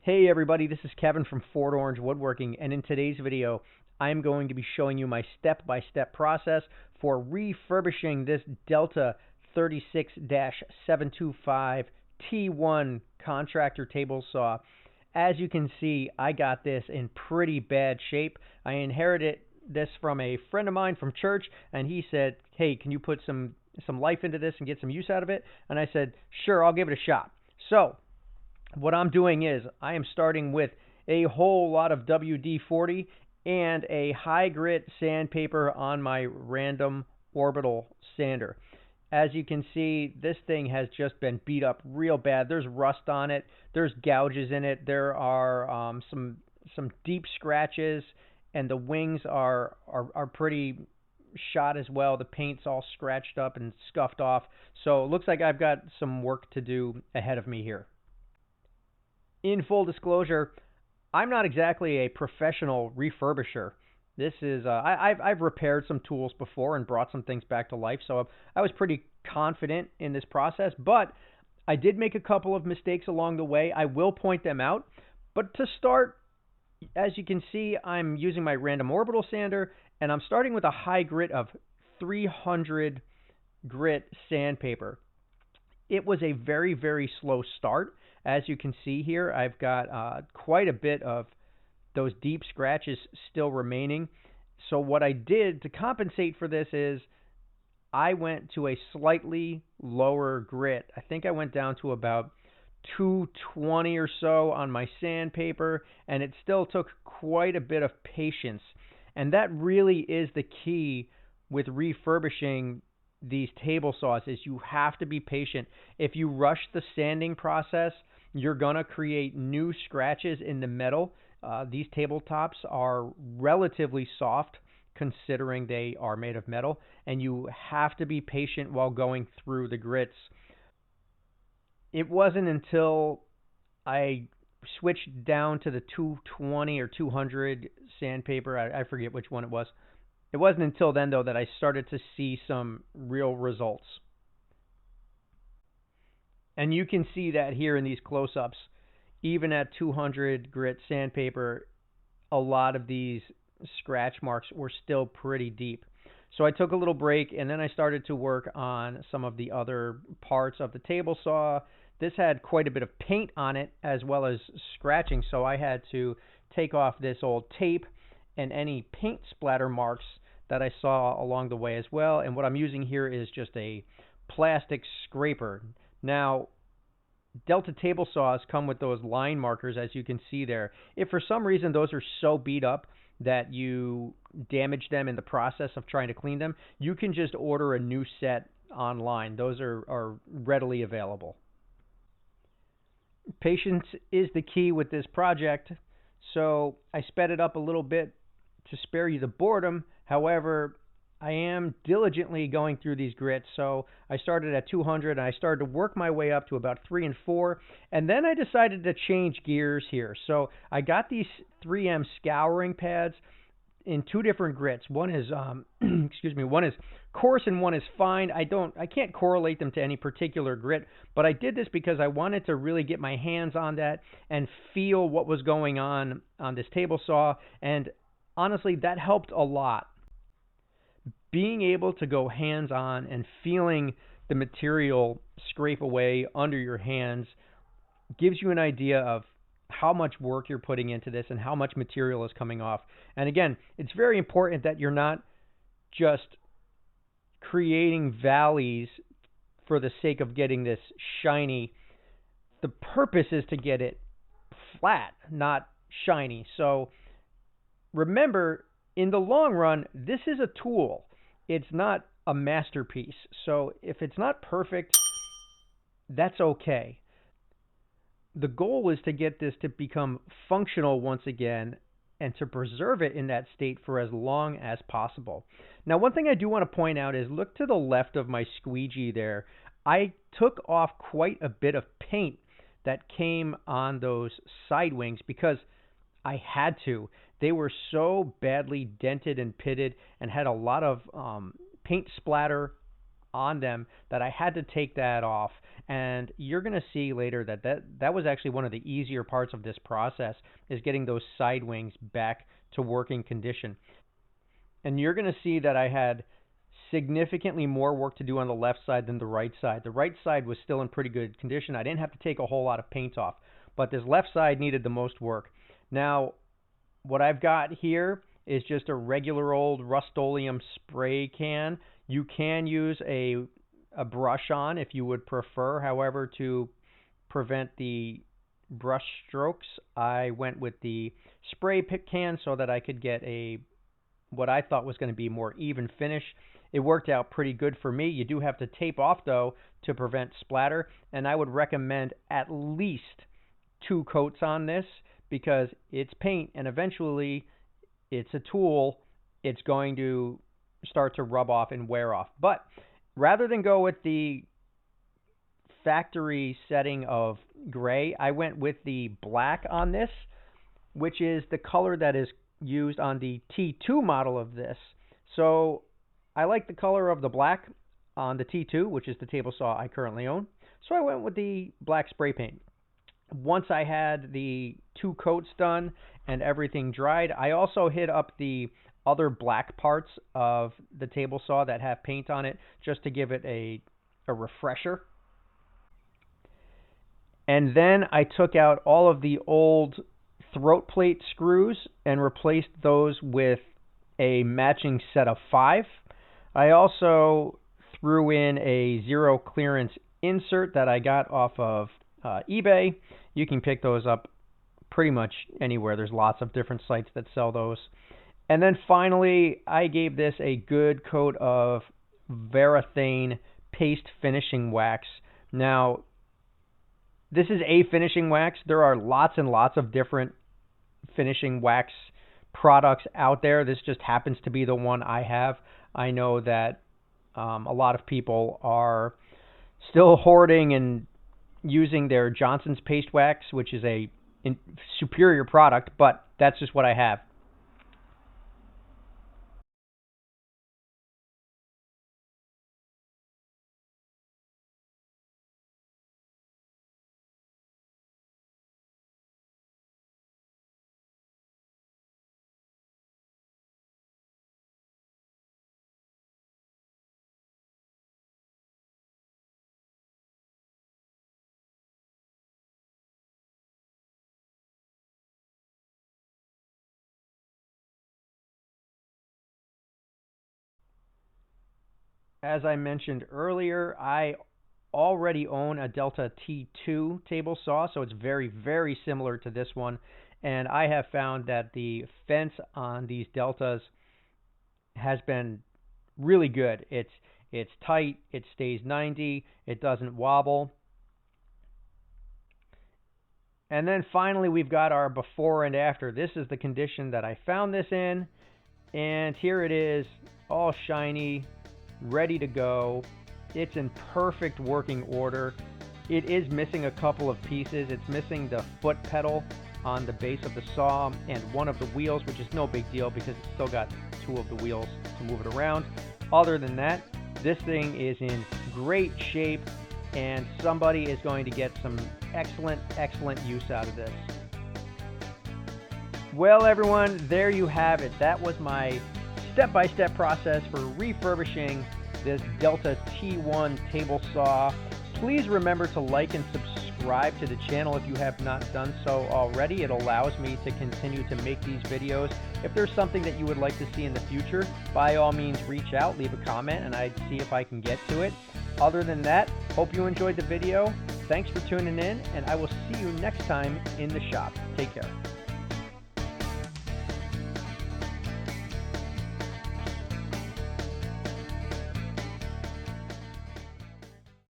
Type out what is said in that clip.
Hey everybody, this is Kevin from Fort Orange Woodworking, and in today's video, I'm going to be showing you my step-by-step process for refurbishing this Delta 36-725 T1 contractor table saw. As you can see, I got this in pretty bad shape. I inherited this from a friend of mine from church, and he said, "Hey, can you put some life into this and get some use out of it?" And I said, "Sure, I'll give it a shot." So what I'm doing is I am starting with a whole lot of WD-40 and a high grit sandpaper on my random orbital sander. As you can see, this thing has just been beat up real bad. There's rust on it. There's gouges in it. There are some deep scratches, and the wings are pretty shot as well. The paint's all scratched up and scuffed off. So it looks like I've got some work to do ahead of me here. In full disclosure, I'm not exactly a professional refurbisher. This is I've repaired some tools before and brought some things back to life, so I was pretty confident in this process, but I did make a couple of mistakes along the way. I will point them out. But to start, as you can see, I'm using my random orbital sander, and I'm starting with a high grit of 300 grit sandpaper. It was a very, very slow start. As you can see here, I've got quite a bit of those deep scratches still remaining. So what I did to compensate for this is I went to a slightly lower grit. I think I went down to about 220 or so on my sandpaper, and it still took quite a bit of patience. And that really is the key with refurbishing these table saws, is you have to be patient. If you rush the sanding process, you're going to create new scratches in the metal. These tabletops are relatively soft considering they are made of metal, and you have to be patient while going through the grits. It wasn't until I switched down to the 220 or 200 sandpaper, I forget which one it was. It wasn't until then, though, that I started to see some real results. And you can see that here in these close-ups. Even at 200 grit sandpaper, a lot of these scratch marks were still pretty deep. So I took a little break, and then I started to work on some of the other parts of the table saw. This had quite a bit of paint on it as well as scratching, so I had to take off this old tape and any paint splatter marks that I saw along the way as well. And what I'm using here is just a plastic scraper. Now, Delta table saws come with those line markers, as you can see there. If for some reason those are so beat up that you damage them in the process of trying to clean them, you can just order a new set online. Those are readily available. Patience is the key with this project, so I sped it up a little bit to spare you the boredom. However, I am diligently going through these grits. So I started at 200 and I started to work my way up to about 3 and 4. And then I decided to change gears here. So I got these 3M scouring pads in two different grits. One is one is coarse and one is fine. I can't correlate them to any particular grit, but I did this because I wanted to really get my hands on that and feel what was going on this table saw. And honestly, that helped a lot. Being able to go hands-on and feeling the material scrape away under your hands gives you an idea of how much work you're putting into this and how much material is coming off. And again, it's very important that you're not just creating valleys for the sake of getting this shiny. The purpose is to get it flat, not shiny. So remember, in the long run, this is a tool. It's not a masterpiece. So if it's not perfect, that's okay. The goal is to get this to become functional once again and to preserve it in that state for as long as possible. Now, one thing I do want to point out is look to the left of my squeegee there. I took off quite a bit of paint that came on those side wings because I had to. They were so badly dented and pitted and had a lot of paint splatter on them that I had to take that off. And you're going to see later that was actually one of the easier parts of this process, is getting those side wings back to working condition. And you're going to see that I had significantly more work to do on the left side than the right side. The right side was still in pretty good condition. I didn't have to take a whole lot of paint off, but this left side needed the most work. Now, what I've got here is just a regular old Rust-Oleum spray can. You can use a brush on if you would prefer. However, to prevent the brush strokes, I went with the spray can so that I could get what I thought was going to be more even finish. It worked out pretty good for me. You do have to tape off, though, to prevent splatter, and I would recommend at least 2 coats on this, because it's paint, and eventually it's a tool. It's going to start to rub off and wear off. But rather than go with the factory setting of gray, I went with the black on this, which is the color that is used on the T2 model of this. So I like the color of the black on the T2, which is the table saw I currently own. So I went with the black spray paint. Once I had the 2 coats done and everything dried, I also hit up the other black parts of the table saw that have paint on it, just to give it a refresher. And then I took out all of the old throat plate screws and replaced those with a matching set of 5. I also threw in a zero clearance insert that I got off of eBay. You can pick those up pretty much anywhere. There's lots of different sites that sell those. And then finally, I gave this a good coat of Varathane Paste Finishing Wax. Now, this is a finishing wax. There are lots and lots of different finishing wax products out there. This just happens to be the one I have. I know that a lot of people are still hoarding and using their Johnson's Paste Wax, which is a superior product, but that's just what I have. As I mentioned earlier, I already own a Delta T2 table saw, so it's very, very similar to this one. And I have found that the fence on these Deltas has been really good. It's tight, it stays 90, it doesn't wobble. And then finally, we've got our before and after. This is the condition that I found this in. And here it is, all shiny, ready to go. It's in perfect working order. It is missing a couple of pieces. It's missing the foot pedal on the base of the saw and one of the wheels, which is no big deal because it's still got 2 of the wheels to move it around. Other than that, this thing is in great shape, and somebody is going to get some excellent, excellent use out of this. Well, everyone, there you have it. That was my step-by-step process for refurbishing this Delta T1 table saw. Please remember to like and subscribe to the channel if you have not done so already. It allows me to continue to make these videos. If there's something that you would like to see in the future, by all means reach out, leave a comment, and I'd see if I can get to it. Other than that, hope you enjoyed the video. Thanks for tuning in, and I will see you next time in the shop. Take care.